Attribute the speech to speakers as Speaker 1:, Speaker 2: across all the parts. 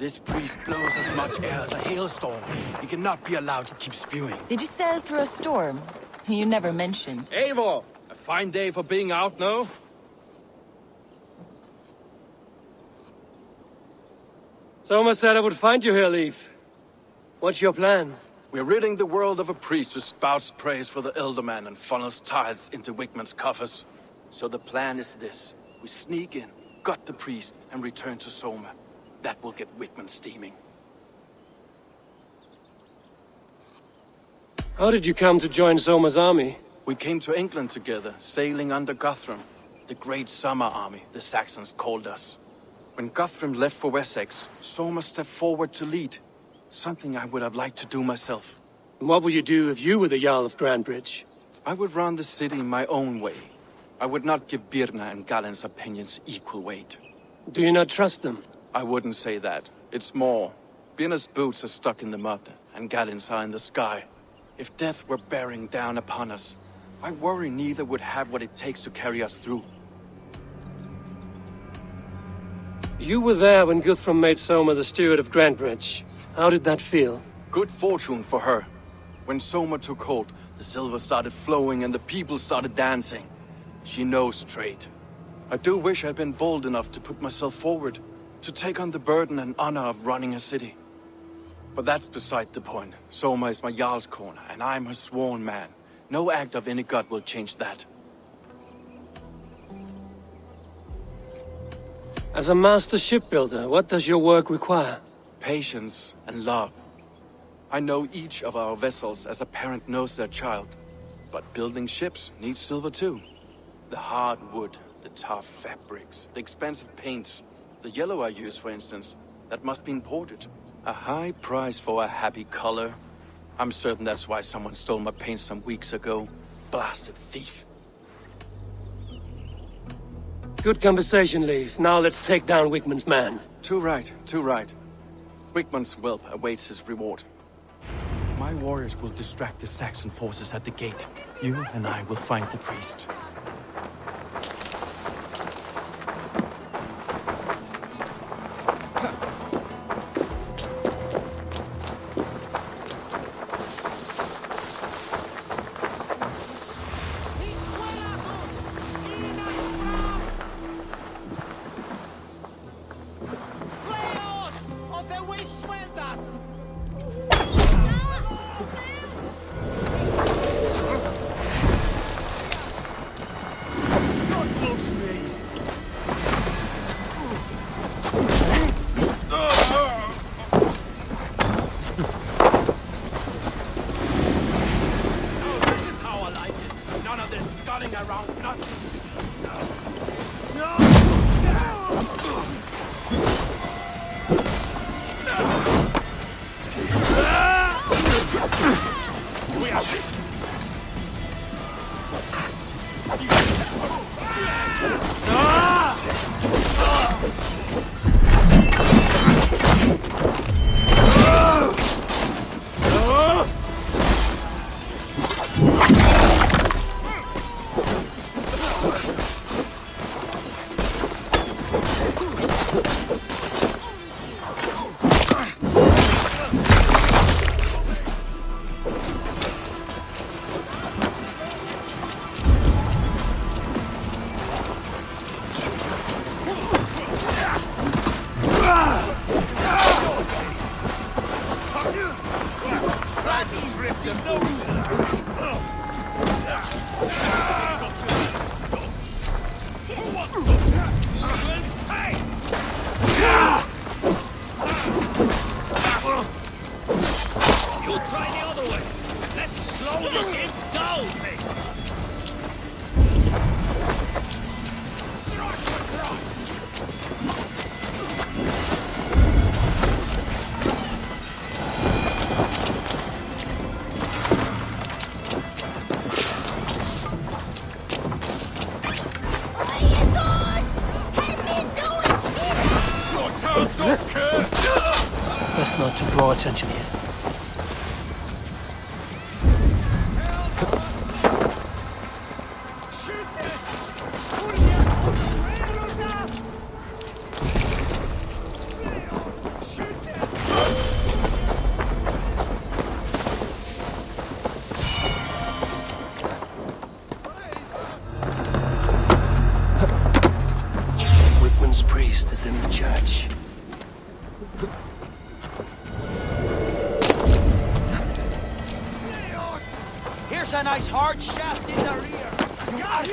Speaker 1: This priest blows as much air as a hailstorm. He cannot be allowed to keep spewing.
Speaker 2: Did you sail through a storm? You never mentioned.
Speaker 1: Eivor! A fine day for being out, no?
Speaker 3: Soma said I would find you here, Leif. What's your plan?
Speaker 1: We're ridding the world of a priest who spouts praise for the Elderman and funnels tithes into Wigman's coffers. So the plan is this. We sneak in, gut the priest, and return to Soma. That will get Wigman steaming.
Speaker 3: How did you come to join Soma's army?
Speaker 1: We came to England together, sailing under Guthrum. The Great Summer Army, the Saxons called us. When Guthrum left for Wessex, Soma stepped forward to lead. Something I would have liked to do myself.
Speaker 3: And what would you do if you were the Jarl of Grandbridge?
Speaker 1: I would run the city my own way. I would not give Birna and Galen's opinions equal weight.
Speaker 3: Do you not trust them?
Speaker 1: I wouldn't say that. It's more. Birna's boots are stuck in the mud, and Galen's are in the sky. If death were bearing down upon us, I worry neither would have what it takes to carry us through.
Speaker 3: You were there when Guthrum made Soma the steward of Grandbridge. How did that feel?
Speaker 1: Good fortune for her. When Soma took hold, the silver started flowing and the people started dancing. She knows trade. I do wish I'd been bold enough to put myself forward, to take on the burden and honor of running a city. But that's beside the point. Soma is my Jarl's corner, and I'm her sworn man. No act of any god will change that.
Speaker 3: As a master shipbuilder, what does your work require?
Speaker 1: Patience and love. I know each of our vessels as a parent knows their child. But building ships needs silver too. The hard wood, the tough fabrics, the expensive paints. The yellow I use, for instance, that must be imported. A high price for a happy color. I'm certain that's why someone stole my paint some weeks ago. Blasted thief.
Speaker 3: Good conversation, Leif. Now let's take down Wigman's man.
Speaker 1: Too right, too right. Wigman's whelp awaits his reward. My warriors will distract the Saxon forces at the gate. You and I will find the priest.
Speaker 3: Best not to draw attention here.
Speaker 4: us a nice hard shaft in the rear. You are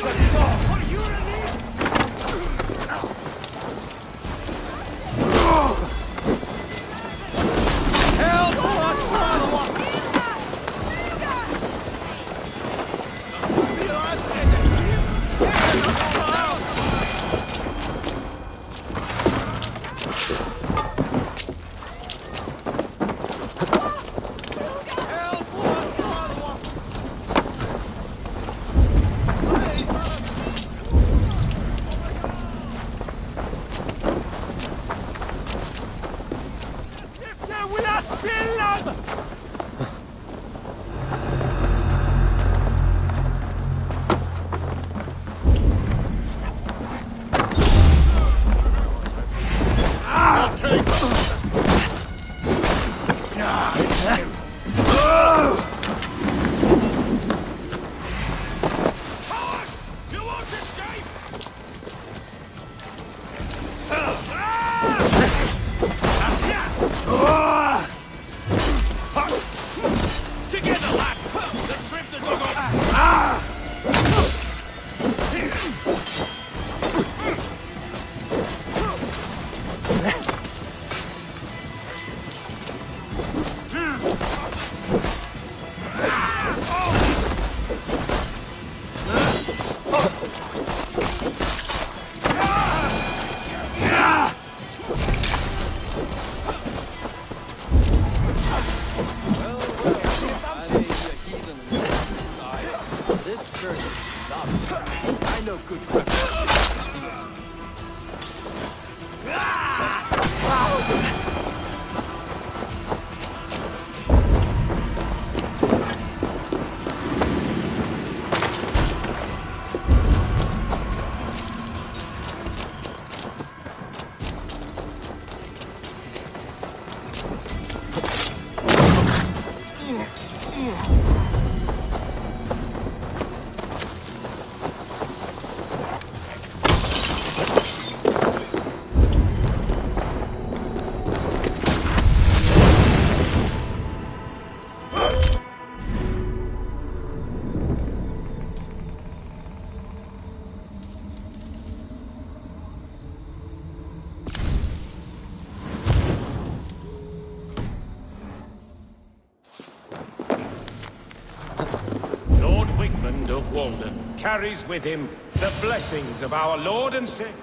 Speaker 5: of Walden carries with him the blessings of our Lord and Savior.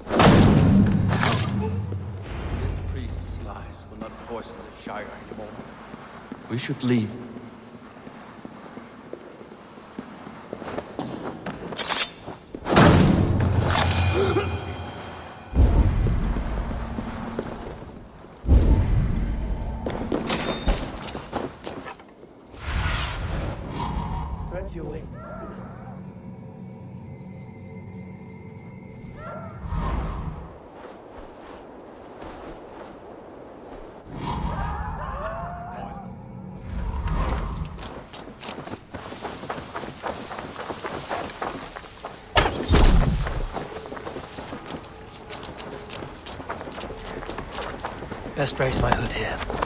Speaker 1: This priest's lies will not poison the Shire anymore. We should leave.
Speaker 6: Best brace my hood here.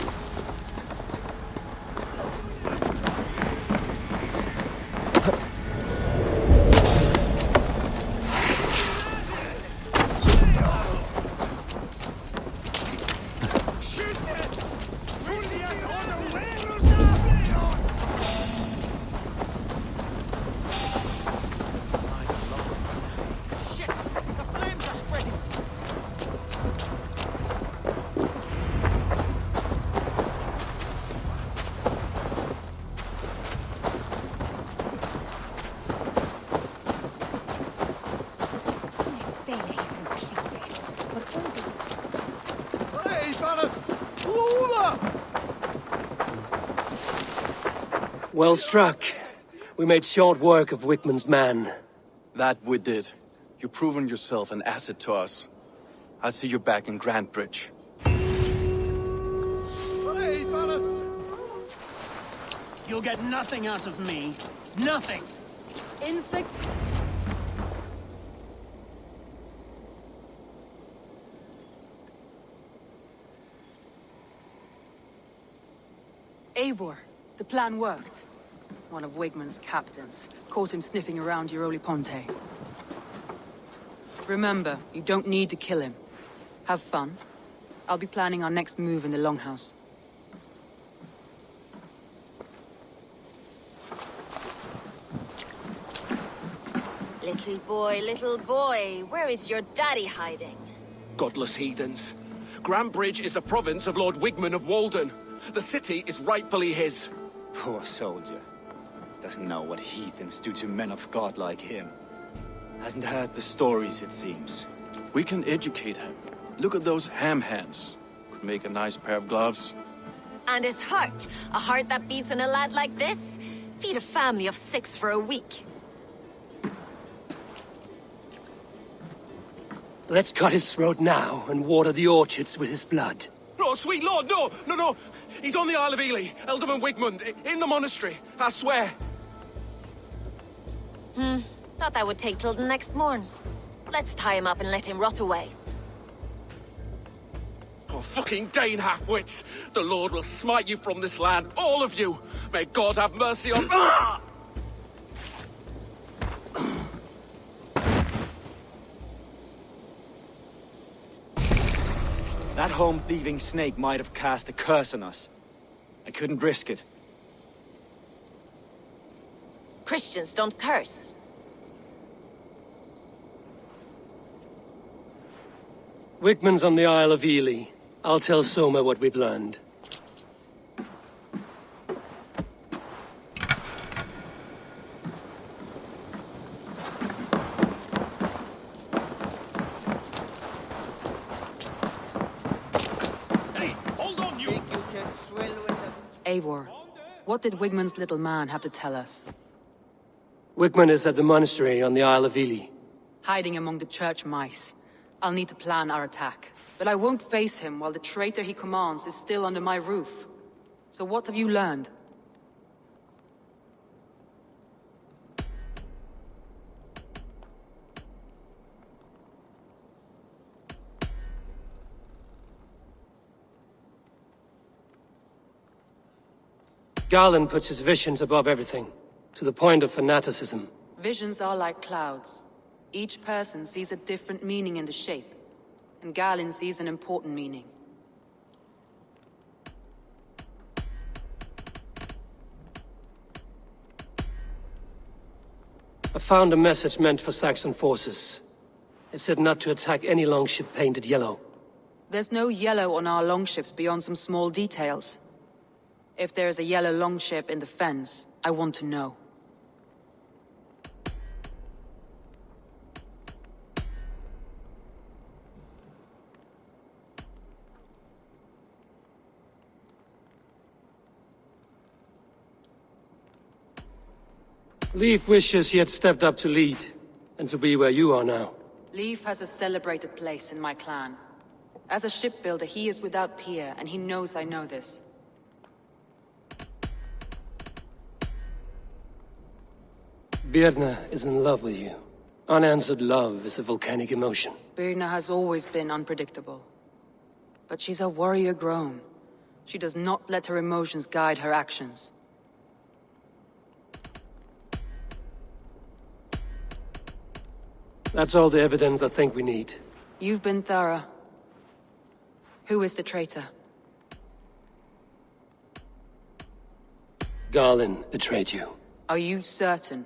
Speaker 3: Well struck. We made short work of Wickman's man.
Speaker 1: That we did. You've proven yourself an asset to us. I'll see you back in Grantbridge.
Speaker 4: You'll get nothing out of me. Nothing.
Speaker 2: Insects. Eivor,
Speaker 7: The plan worked. One of Wigman's captains caught him sniffing around Euroli Ponte. Remember, you don't need to kill him. Have fun. I'll be planning our next move in the Longhouse.
Speaker 8: Little boy, where is your daddy hiding?
Speaker 9: Godless heathens. Grambridge is a province of Lord Wigman of Walden. The city is rightfully his.
Speaker 10: Poor soldier. Doesn't know what heathens do to men of God like him. Hasn't heard the stories, it seems.
Speaker 1: We can educate him. Look at those ham hands. Could make a nice pair of gloves.
Speaker 8: And his heart. A heart that beats in a lad like this? Feed a family of 6 for a week.
Speaker 3: Let's cut his throat now and water the orchards with his blood.
Speaker 9: Oh, sweet lord, no, no, no. He's on the Isle of Ely, Ealdorman Wigmund, in the monastery, I swear.
Speaker 8: Thought that would take till the next morn. Let's tie him up and let him rot away.
Speaker 9: Oh, fucking Dane half-wits. The Lord will smite you from this land, all of you. May God have mercy on... Ah!
Speaker 10: That home-thieving snake might have cast a curse on us. I couldn't risk it.
Speaker 8: Christians don't curse.
Speaker 3: Wigman's on the Isle of Ely. I'll tell Soma what we've learned.
Speaker 7: Eivor, what did Wigman's little man have to tell us?
Speaker 3: Wigman is at the monastery on the Isle of Ely.
Speaker 7: Hiding among the church mice. I'll need to plan our attack. But I won't face him while the traitor he commands is still under my roof. So what have you learned?
Speaker 3: Garland puts his visions above everything, to the point of fanaticism.
Speaker 7: Visions are like clouds. Each person sees a different meaning in the shape, and Galen sees an important meaning.
Speaker 3: I found a message meant for Saxon forces. It said not to attack any longship painted yellow.
Speaker 7: There's no yellow on our longships beyond some small details. If there's a yellow longship in the fens, I want to know.
Speaker 3: Leif wishes he had stepped up to lead, and to be where you are now.
Speaker 7: Leif has a celebrated place in my clan. As a shipbuilder, he is without peer, and he knows I know this.
Speaker 3: Birna is in love with you. Unanswered love is a volcanic emotion.
Speaker 7: Birna has always been unpredictable. But she's a warrior grown. She does not let her emotions guide her actions.
Speaker 3: That's all the evidence I think we need.
Speaker 7: You've been thorough. Who is the traitor?
Speaker 3: Garland betrayed you.
Speaker 7: Are you certain?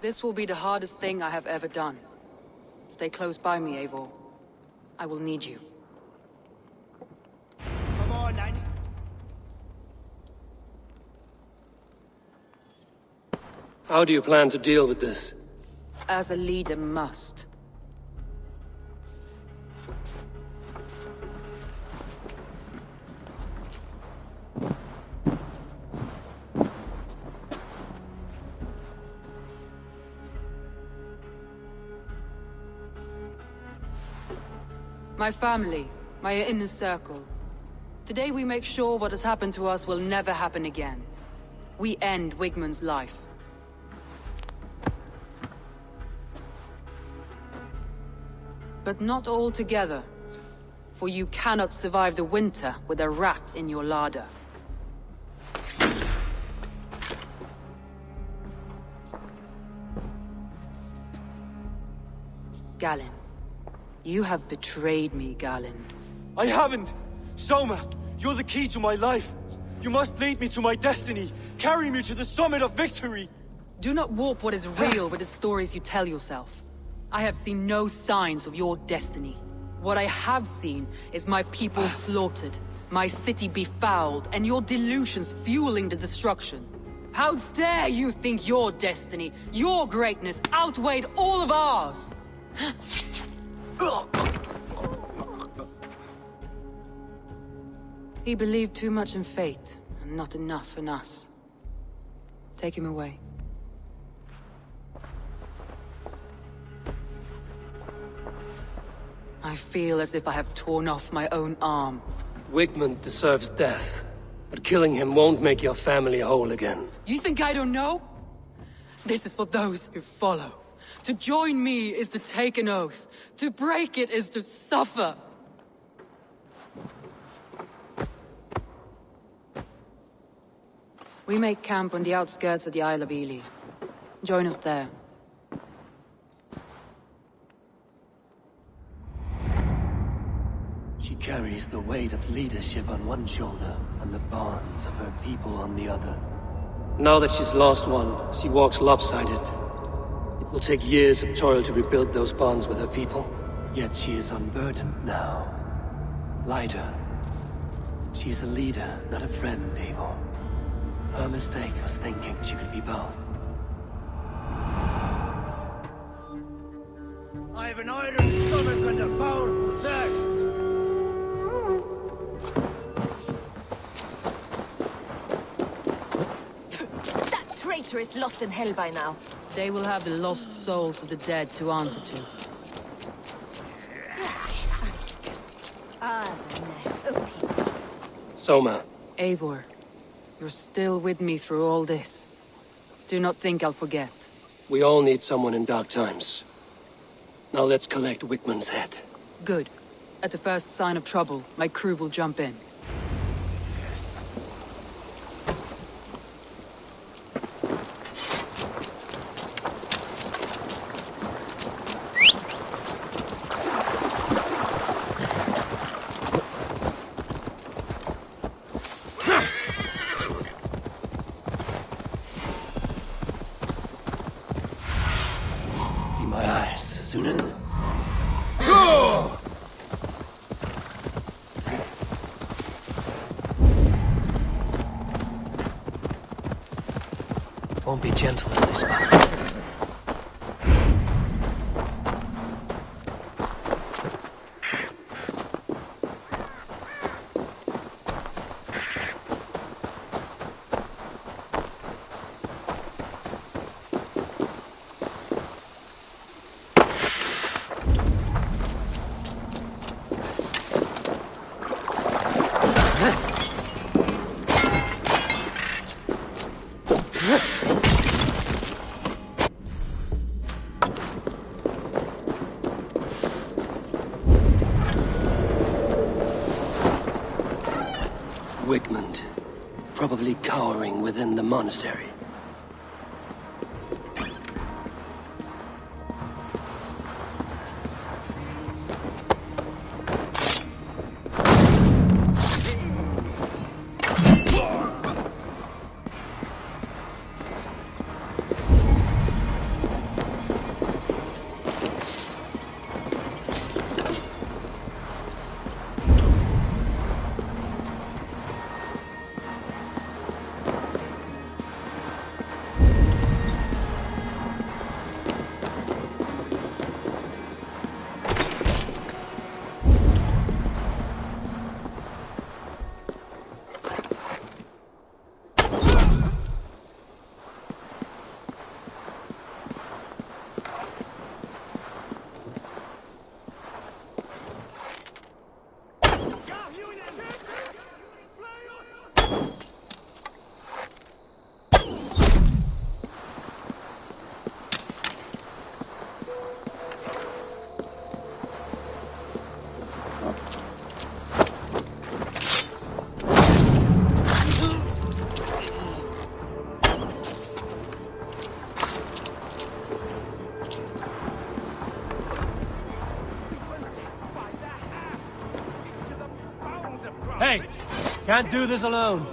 Speaker 7: This will be the hardest thing I have ever done. Stay close by me, Eivor. I will need you.
Speaker 4: Come on, I need...
Speaker 3: How do you plan to deal with this?
Speaker 7: As a leader must. My family, my inner circle. Today we make sure what has happened to us will never happen again. We end Wigman's life. But not all together. For you cannot survive the winter with a rat in your larder. Galen. You have betrayed me, Galen.
Speaker 11: I haven't! Soma, you're the key to my life. You must lead me to my destiny. Carry me to the summit of victory.
Speaker 7: Do not warp what is real with the stories you tell yourself. I have seen no signs of your destiny. What I have seen is my people slaughtered, my city befouled, and your delusions fueling the destruction. How dare you think your destiny, your greatness, outweighed all of ours? He believed too much in fate, and not enough in us. Take him away. I feel as if I have torn off my own arm.
Speaker 3: Wigmund deserves death, but killing him won't make your family whole again.
Speaker 7: You think I don't know? This is for those who follow. To join me is to take an oath. To break it is to suffer. We make camp on the outskirts of the Isle of Ely. Join us there.
Speaker 6: She carries the weight of leadership on one shoulder and the bonds of her people on the other.
Speaker 3: Now that she's lost one, she walks lopsided. It will take years of toil to rebuild those bonds with her people.
Speaker 6: Yet she is unburdened now. Lighter. She is a leader, not a friend, Eivor. Her mistake was thinking she could be both.
Speaker 4: I have an iron stomach and a powerful thirst.
Speaker 8: That traitor is lost in hell by now.
Speaker 7: They will have the lost souls of the dead to answer to.
Speaker 3: Soma.
Speaker 7: Eivor, you're still with me through all this. Do not think I'll forget.
Speaker 3: We all need someone in dark times. Now let's collect Wigmund's head.
Speaker 7: Good. At the first sign of trouble, my crew will jump in.
Speaker 6: Won't be gentle in this battle.
Speaker 3: Wigmund, probably cowering within the monastery.
Speaker 6: Can't do this alone.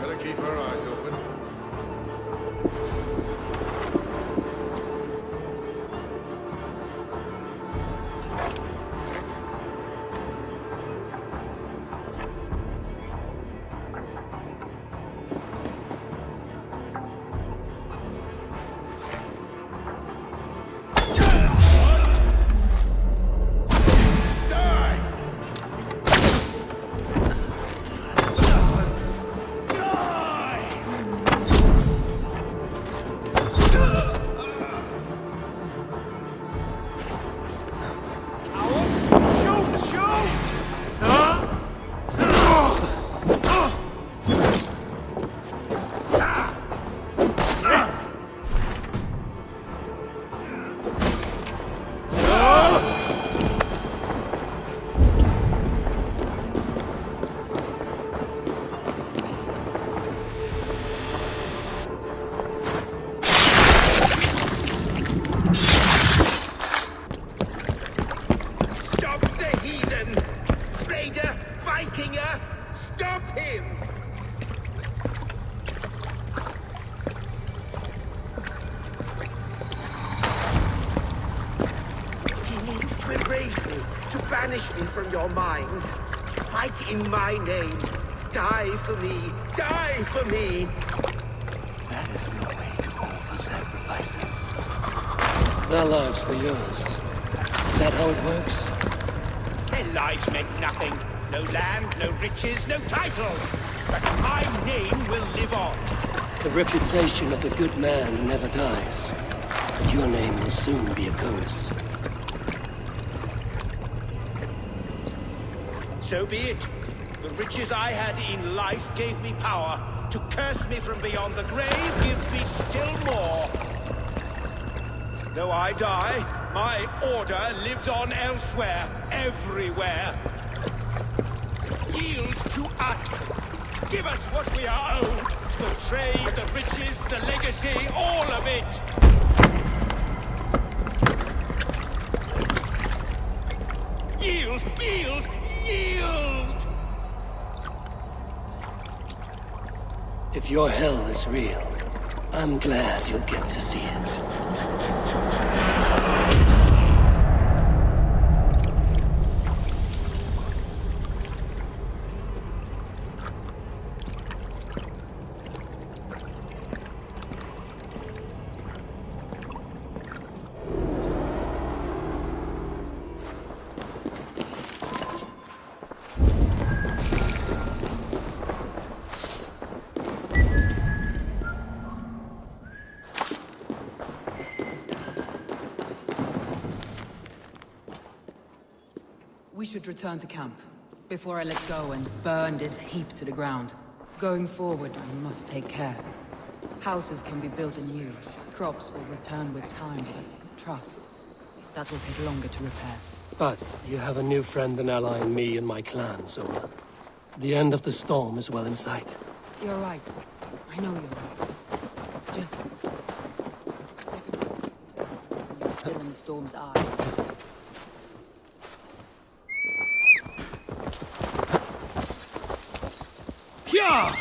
Speaker 5: Better keep her eyes open.
Speaker 4: Stop the heathen! Raider! Vikinger! Stop him! He needs to embrace me, to banish me from your minds. Fight in my name. Die for me! Die for me!
Speaker 6: That is no way to offer sacrifices.
Speaker 3: Their lives for yours. Is that how it works?
Speaker 4: Their lives meant nothing. No land, no riches, no titles. But my name will live on.
Speaker 3: The reputation of a good man never dies. But your name will soon be a curse.
Speaker 4: So be it. The riches I had in life gave me power. To curse me from beyond the grave gives me still more. Though I die, my order lives on elsewhere, everywhere. Yield to us. Give us what we are owed. The trade, the riches, the legacy, all of it. Yield, yield, yield!
Speaker 3: If your hell is real, I'm glad you'll get to see it.
Speaker 7: We should return to camp, before I let go and burn this heap to the ground. Going forward, we must take care. Houses can be built anew. Crops will return with time, but trust. That will take longer to repair.
Speaker 3: But you have a new friend and ally in me and my clan, Soma. The end of the storm is well in sight.
Speaker 7: You're right. I know you're right. It's just... you're still in the storm's eye.
Speaker 4: Yeah!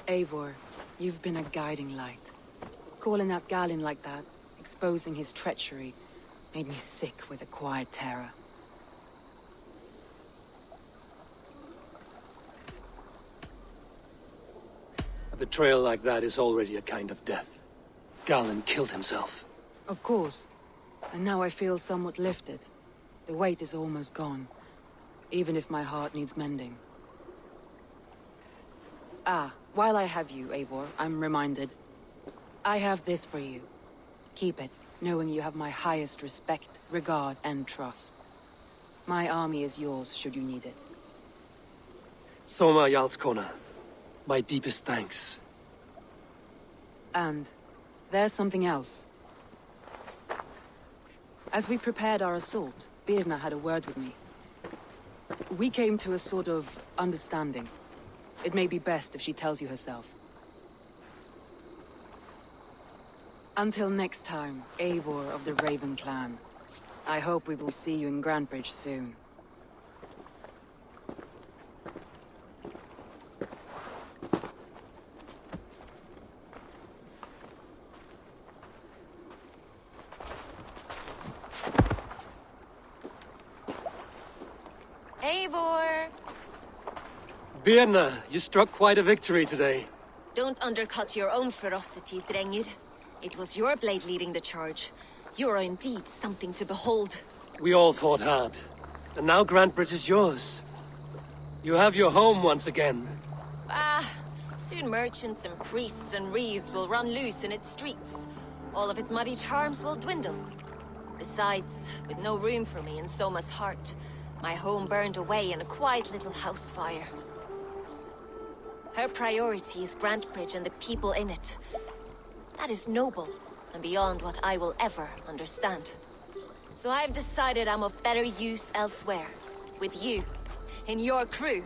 Speaker 7: Eivor, You've been a guiding light. Calling out Galin like that, exposing his treachery, made me sick with a quiet terror.
Speaker 6: A betrayal like that is already a kind of death. Galin killed himself.
Speaker 7: Of course. And now I feel somewhat lifted. The weight is almost gone, even if my heart needs mending. Ah, while I have you, Eivor, I'm reminded. I have this for you. Keep it, knowing you have my highest respect, regard, and trust. My army is yours, should you need it.
Speaker 6: Soma Jarlskona. My deepest thanks.
Speaker 7: And there's something else. As we prepared our assault, Birna had a word with me. We came to a sort of understanding. It may be best if she tells you herself. Until next time, Eivor of the Raven Clan. I hope we will see you in Grantebridge soon.
Speaker 8: Eivor!
Speaker 6: Birna, you struck quite a victory today.
Speaker 8: Don't undercut your own ferocity, Drengir. It was your blade leading the charge. You are indeed something to behold.
Speaker 6: We all fought hard. And now Grantebridge is yours. You have your home once again.
Speaker 8: Soon merchants and priests and reeves will run loose in its streets. All of its muddy charms will dwindle. Besides, with no room for me in Soma's heart, my home burned away in a quiet little house fire. Her priority is Grantebridge and the people in it. That is noble, and beyond what I will ever understand. So I've decided I'm of better use elsewhere. With you, in your crew.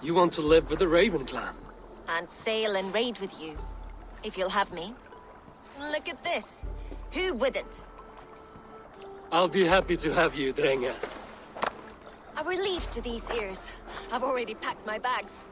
Speaker 6: You want to live with the Raven Clan?
Speaker 8: And sail and raid with you, if you'll have me. Look at this. Who wouldn't?
Speaker 6: I'll be happy to have you, Drenge.
Speaker 8: A relief to these ears. I've already packed my bags.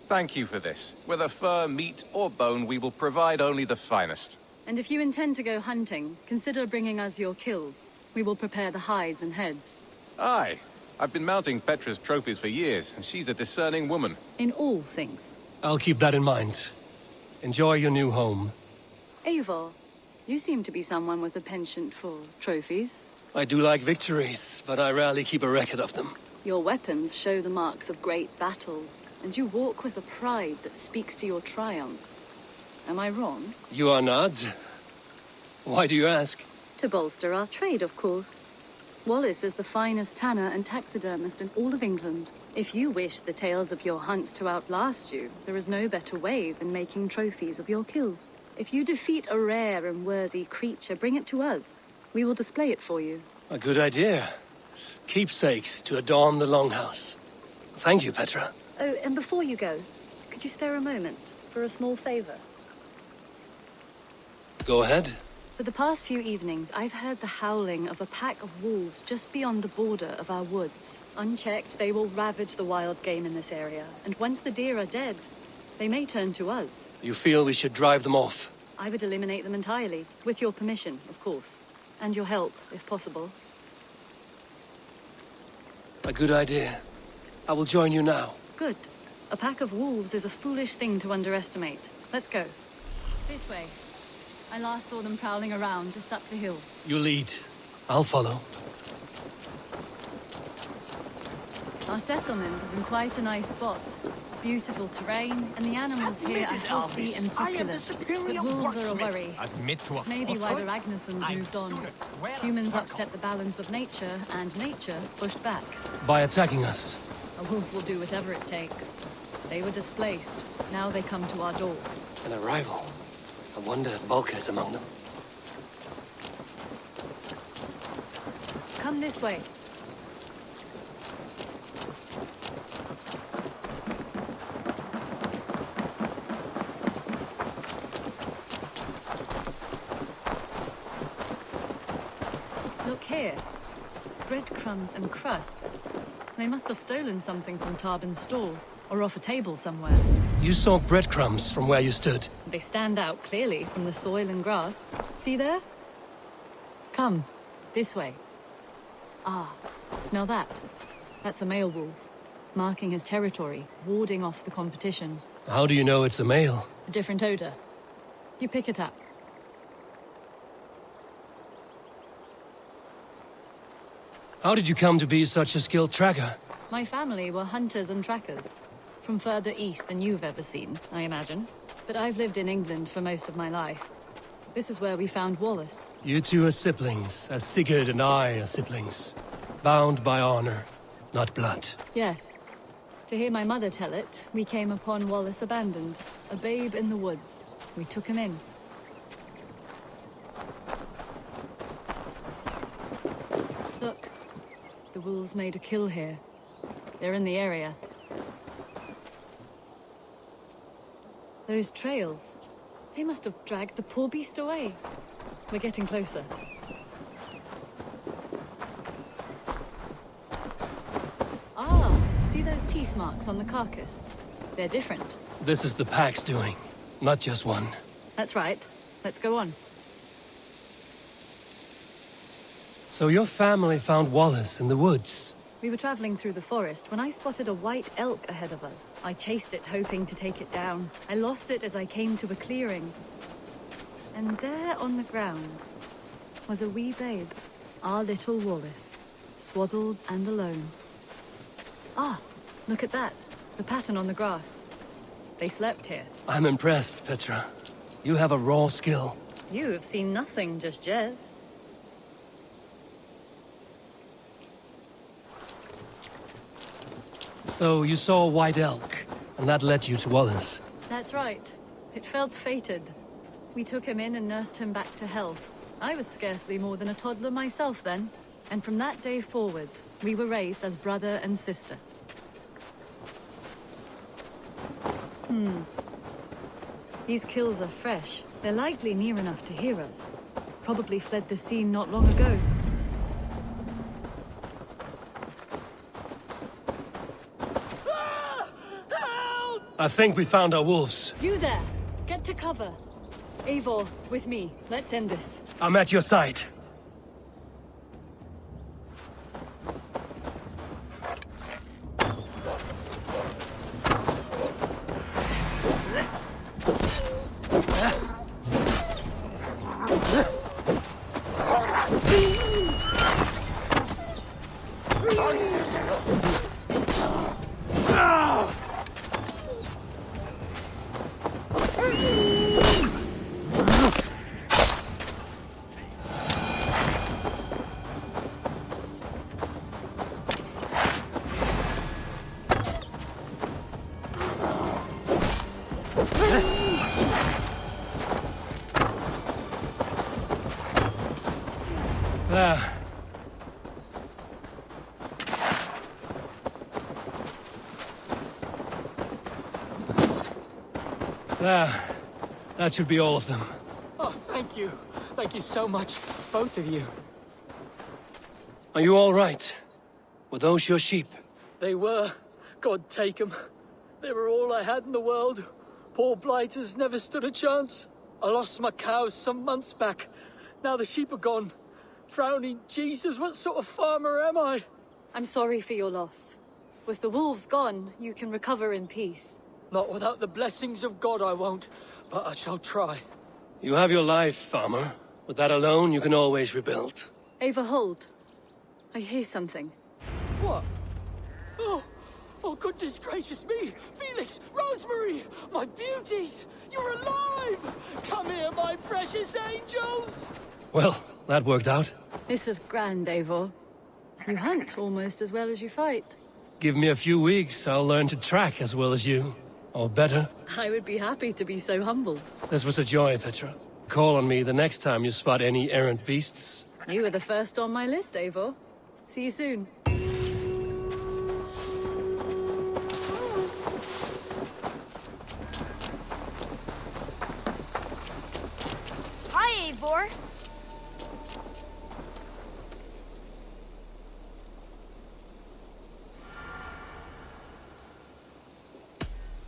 Speaker 12: Thank you for this. Whether fur, meat, or bone, we will provide only the finest.
Speaker 13: And if you intend to go hunting, consider bringing us your kills. We will prepare the hides and heads.
Speaker 12: Aye. I've been mounting Petra's trophies for years, and she's a discerning woman.
Speaker 13: In all things.
Speaker 6: I'll keep that in mind. Enjoy your new home.
Speaker 13: Eivor, you seem to be someone with a penchant for trophies.
Speaker 6: I do like victories, but I rarely keep a record of them.
Speaker 13: Your weapons show the marks of great battles, and you walk with a pride that speaks to your triumphs. Am I wrong?
Speaker 6: You are not. Why do you ask?
Speaker 13: To bolster our trade, of course. Wallace is the finest tanner and taxidermist in all of England. If you wish the tales of your hunts to outlast you, there is no better way than making trophies of your kills. If you defeat a rare and worthy creature, bring it to us. We will display it for you.
Speaker 6: A good idea. Keepsakes to adorn the longhouse. Thank you, Petra.
Speaker 13: Oh, and before you go, could you spare a moment for a small favor?
Speaker 6: Go ahead.
Speaker 13: For the past few evenings, I've heard the howling of a pack of wolves just beyond the border of our woods. Unchecked, they will ravage the wild game in this area, and once the deer are dead, they may turn to us.
Speaker 6: You feel we should drive them off?
Speaker 13: I would eliminate them entirely, with your permission, of course. And your help, if possible.
Speaker 6: A good idea. I will join you now.
Speaker 13: Good. A pack of wolves is a foolish thing to underestimate. Let's go. This way. I last saw them prowling around just up the hill.
Speaker 6: You lead. I'll follow.
Speaker 13: Our settlement is in quite a nice spot. Beautiful terrain, and the animals here are healthy and populous. But wolves are a worry. Maybe why the Ragnarsons moved on. Humans upset the balance of nature, and nature pushed back.
Speaker 6: By attacking us.
Speaker 13: A wolf will do whatever it takes. They were displaced. Now they come to our door.
Speaker 6: An arrival. I wonder if Volker is among them.
Speaker 13: Come this way. Look here. Breadcrumbs and crusts. They must have stolen something from Tarbin's stall, or off a table somewhere.
Speaker 6: You saw breadcrumbs from where you stood.
Speaker 13: They stand out clearly from the soil and grass. See there? Come, this way. Ah, smell that? That's a male wolf, marking his territory, warding off the competition.
Speaker 6: How do you know it's a male?
Speaker 13: A different odor. You pick it up.
Speaker 6: How did you come to be such a skilled tracker?
Speaker 13: My family were hunters and trackers. From further east than you've ever seen, I imagine. But I've lived in England for most of my life. This is where we found Wallace.
Speaker 6: You two are siblings, as Sigurd and I are siblings. Bound by honor, not blood.
Speaker 13: Yes. To hear my mother tell it, we came upon Wallace abandoned, a babe in the woods. We took him in. Look, the wolves made a kill here. They're in the area. Those trails, they must have dragged the poor beast away. We're getting closer. Ah, see those teeth marks on the carcass? They're different.
Speaker 6: This is the pack's doing, not just one.
Speaker 13: That's right. Let's go on.
Speaker 6: So your family found Wallace in the woods?
Speaker 13: We were traveling through the forest when I spotted a white elk ahead of us. I chased it, hoping to take it down. I lost it as I came to a clearing. And there on the ground was a wee babe, our little Wallace, swaddled and alone. Ah, look at that. The pattern on the grass. They slept here.
Speaker 6: I'm impressed, Petra. You have a raw skill.
Speaker 13: You have seen nothing just yet.
Speaker 6: So you saw a white elk, and that led you to Wallace.
Speaker 13: That's right. It felt fated. We took him in and nursed him back to health. I was scarcely more than a toddler myself then. And from that day forward, we were raised as brother and sister. These kills are fresh. They're likely near enough to hear us. Probably fled the scene not long ago.
Speaker 6: I think we found our wolves.
Speaker 13: You there! Get to cover! Eivor, with me. Let's end this.
Speaker 6: I'm at your side. That should be all of them.
Speaker 3: Oh, thank you. Thank you so much, both of you.
Speaker 6: Are you all right? Were those your sheep?
Speaker 3: They were. God take them. They were all I had in the world. Poor blighters never stood a chance. I lost my cows some months back. Now the sheep are gone. Frowning Jesus, what sort of farmer am I?
Speaker 13: I'm sorry for your loss. With the wolves gone, you can recover in peace.
Speaker 3: Not without the blessings of God I won't, but I shall try.
Speaker 6: You have your life, farmer. With that alone, you can always rebuild.
Speaker 13: Eivor, hold. I hear something.
Speaker 3: What? Oh, goodness gracious me! Felix, Rosemary, my beauties! You're alive! Come here, my precious angels!
Speaker 6: Well, that worked out.
Speaker 13: This was grand, Eivor. You hunt almost as well as you fight.
Speaker 6: Give me a few weeks, I'll learn to track as well as you. Or better.
Speaker 13: I would be happy to be so humbled.
Speaker 6: This was a joy, Petra. Call on me the next time you spot any errant beasts.
Speaker 13: You were the first on my list, Eivor. See you soon.
Speaker 8: Hi, Eivor.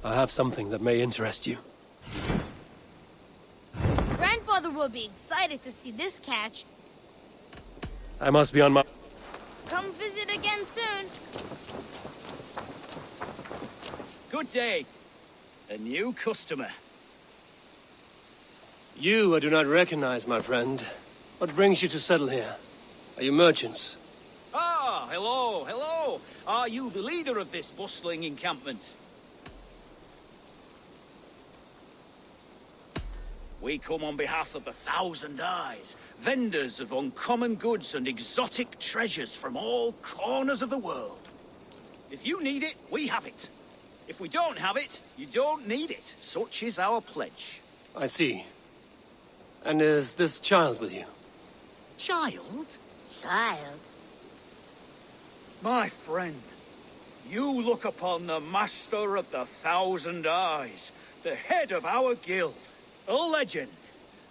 Speaker 6: I have something that may interest you.
Speaker 14: Grandfather will be excited to see this catch.
Speaker 6: I must be on my...
Speaker 14: Come visit again soon.
Speaker 10: Good day. A new customer.
Speaker 6: You I do not recognize, my friend. What brings you to settle here? Are you merchants?
Speaker 10: Ah, hello. Are you the leader of this bustling encampment? We come on behalf of 1,000 Eyes, vendors of uncommon goods and exotic treasures from all corners of the world. If you need it, we have it. If we don't have it, you don't need it. Such is our pledge.
Speaker 6: I see. And is this child with you?
Speaker 10: Child?
Speaker 14: Child?
Speaker 10: My friend, you look upon the master of the 1,000 Eyes, the head of our guild. A legend,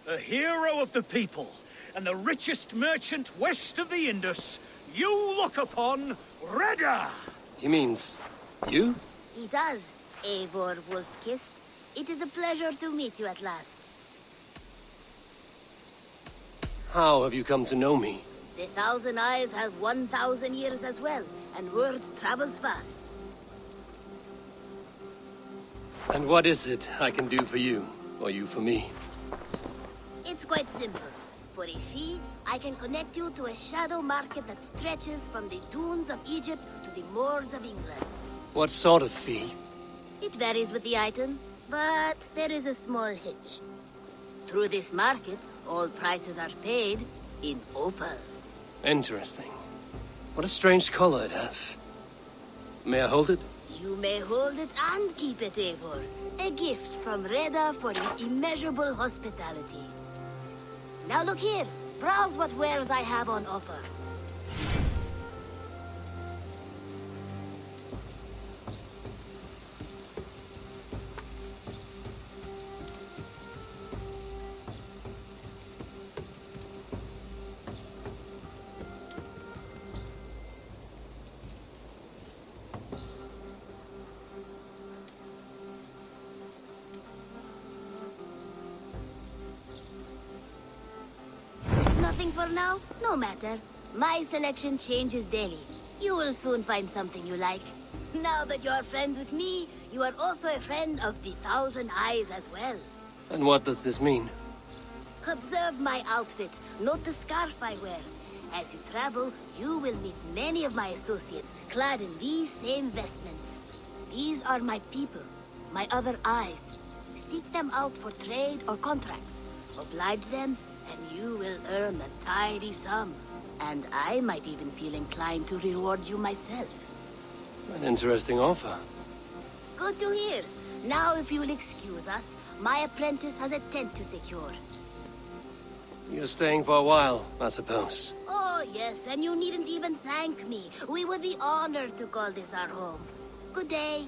Speaker 10: a hero of the people, and the richest merchant west of the Indus. You look upon Reda!
Speaker 6: He means... you?
Speaker 14: He does, Eivor Wolf-Kissed. It is a pleasure to meet you at last.
Speaker 6: How have you come to know me?
Speaker 14: The 1,000 Eyes have 1,000 years as well, and word travels fast.
Speaker 6: And what is it I can do for you? Or you for me?
Speaker 14: It's quite simple. For a fee, I can connect you to a shadow market that stretches from the dunes of Egypt to the moors of England.
Speaker 6: What sort of fee?
Speaker 14: It varies with the item, but there is a small hitch. Through this market, all prices are paid in opal.
Speaker 6: Interesting. What a strange color it has. May I hold it?
Speaker 14: You may hold it and keep it, Eivor. A gift from Reda for your immeasurable hospitality. Now look here. Browse what wares I have on offer. Nothing for now? No matter. My selection changes daily. You will soon find something you like. Now that you are friends with me, you are also a friend of the 1,000 Eyes as well.
Speaker 6: And what does this mean?
Speaker 14: Observe my outfit. Note the scarf I wear. As you travel, you will meet many of my associates, clad in these same vestments. These are my people, my other eyes. Seek them out for trade or contracts. Oblige them, and you will earn a tidy sum. And I might even feel inclined to reward you myself.
Speaker 6: An interesting offer.
Speaker 14: Good to hear. Now, if you will excuse us, my apprentice has a tent to secure.
Speaker 6: You're staying for a while, I suppose.
Speaker 14: Oh, yes, and you needn't even thank me. We would be honored to call this our home. Good day.